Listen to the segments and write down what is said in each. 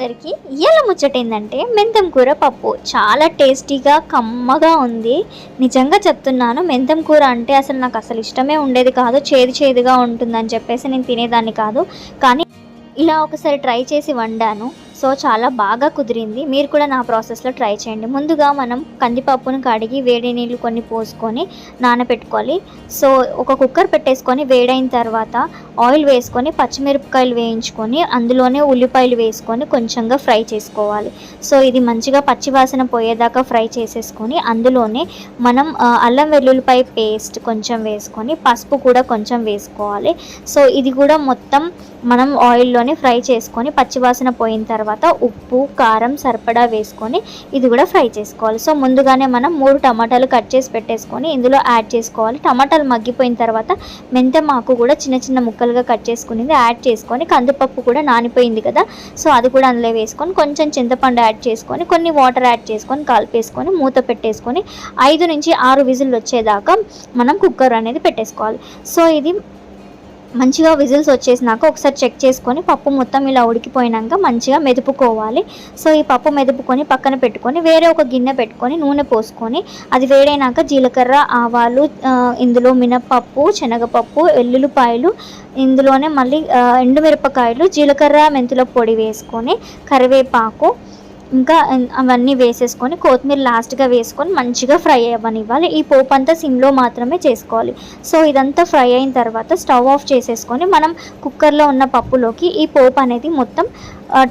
అందరికీ ఇయ్యాల ముచ్చట ఏంటంటే మెంతం కూర పప్పు చాలా టేస్టీగా కమ్మగా ఉంది. నిజంగా చెప్తున్నాను, మెంతం కూర అంటే నాకు అసలు ఇష్టమే ఉండేది కాదు. చేదుగా ఉంటుందని చెప్పేసి నేను తినేదాన్ని కాదు. కానీ ఇలా ఒకసారి ట్రై చేసి వండాను. సో చాలా బాగా కుదిరింది. మీరు కూడా నా ప్రాసెస్లో ట్రై చేయండి. ముందుగా మనం కందిపప్పును కడిగి వేడి నీళ్ళు కొన్ని పోసుకొని నానబెట్టుకోవాలి. సో ఒక కుక్కర్ పెట్టేసుకొని వేడైన తర్వాత ఆయిల్ వేసుకొని పచ్చిమిరపకాయలు వేయించుకొని అందులోనే ఉల్లిపాయలు వేసుకొని కొంచెంగా ఫ్రై చేసుకోవాలి. సో ఇది మంచిగా పచ్చివాసన పోయేదాకా ఫ్రై చేసేసుకొని అందులోనే మనం అల్లం వెల్లుల్లిపాయ పేస్ట్ కొంచెం వేసుకొని పసుపు కూడా కొంచెం వేసుకోవాలి. సో ఇది కూడా మొత్తం మనం ఆయిల్లోనే ఫ్రై చేసుకొని పచ్చివాసన పోయిన తర్వాత ఉప్పు కారం సరిపడా వేసుకొని ఇది కూడా ఫ్రై చేసుకోవాలి. సో ముందుగానే మనం 3 టమాటాలు కట్ చేసి పెట్టేసుకొని ఇందులో యాడ్ చేసుకోవాలి. టమాటాలు మగ్గిపోయిన తర్వాత మెంతం ఆకు కూడా చిన్న చిన్న ముక్కలుగా కట్ చేసుకునేది యాడ్ చేసుకొని కందిపప్పు కూడా నానిపోయింది కదా, సో అది కూడా అందులో వేసుకొని కొంచెం చింతపండు యాడ్ చేసుకొని కొన్ని వాటర్ యాడ్ చేసుకొని కలిపేసుకొని మూత పెట్టేసుకొని 5 నుంచి 6 విజిల్ వచ్చేదాకా మనం కుక్కర్ అనేది పెట్టేసుకోవాలి. సో ఇది మంచిగా విజిల్స్ వచ్చేసినాక ఒకసారి చెక్ చేసుకొని పప్పు మొత్తం ఇలా ఉడికిపోయినాక మంచిగా మెదుపుకోవాలి. సో ఈ పప్పు మెదుపుకొని పక్కన పెట్టుకొని వేరే ఒక గిన్నె పెట్టుకొని నూనె పోసుకొని అది వేడైనాక జీలకర్ర ఆవాలు ఇందులో మినపప్పు శనగపప్పు ఎల్లుల్లిపాయలు ఇందులోనే మళ్ళీ ఎండుమిరపకాయలు జీలకర్ర మెంతుల పొడి వేసుకొని కరివేపాకు ఇంకా అవన్నీ వేసేసుకొని కొత్తిమీర లాస్ట్గా వేసుకొని మంచిగా ఫ్రై అవ్వనివ్వాలి. ఈ పోపు అంతా సిమ్లో మాత్రమే చేసుకోవాలి. సో ఇదంతా ఫ్రై అయిన తర్వాత స్టవ్ ఆఫ్ చేసేసుకొని మనం కుక్కర్లో ఉన్న పప్పులోకి ఈ పోపు అనేది మొత్తం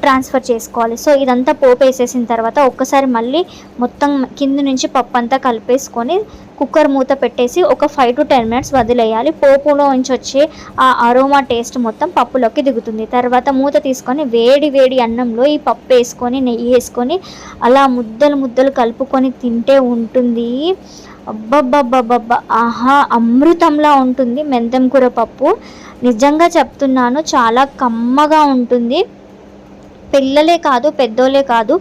ట్రాన్స్ఫర్ చేసుకోవాలి. సో ఇదంతా పోపు వేసేసిన తర్వాత ఒక్కసారి మళ్ళీ మొత్తం కింద నుంచి పప్పు అంతా కలిపేసుకొని కుక్కర్ మూత పెట్టేసి ఒక 5 to 10 minutes వదిలేయాలి. పోపులో నుంచి వచ్చే ఆ అరోమా టేస్ట్ మొత్తం పప్పులోకి దిగుతుంది. తర్వాత మూత తీసుకొని వేడి అన్నంలో ఈ పప్పు వేసుకొని నెయ్యి వేసుకొని అలా ముద్దలు కలుపుకొని తింటే ఉంటుంది. అబ్బబ్బబ్బబ్బబ్బా, ఆహా, అమృతంలా ఉంటుంది మెంతం కూర పప్పు. నిజంగా చెప్తున్నాను, చాలా కమ్మగా ఉంటుంది. పిల్లలే కాదు పెద్దోళ్ళే కాదు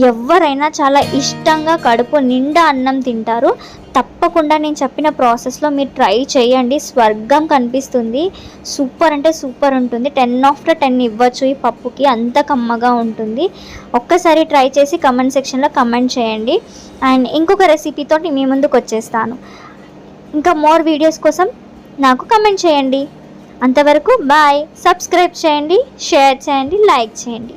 ఎవరైనా చాలా ఇష్టంగా కడుపు నిండా అన్నం తింటారు. తప్పకుండా నేను చెప్పిన ప్రాసెస్లో మీరు ట్రై చేయండి, స్వర్గం కనిపిస్తుంది. సూపర్ అంటే సూపర్ ఉంటుంది. 10/10 ఇవ్వచ్చు ఈ పప్పుకి, అంత కమ్మగా ఉంటుంది. ఒక్కసారి ట్రై చేసి కమెంట్ సెక్షన్లో కమెంట్ చేయండి. అండ్ ఇంకొక రెసిపీతో మీ ముందుకు వచ్చేస్తాను. ఇంకా మోర్ వీడియోస్ కోసం నాకు కమెంట్ చేయండి. అంతవరకు బాయ్. సబ్స్క్రైబ్ చేయండి, షేర్ చేయండి, లైక్ చేయండి.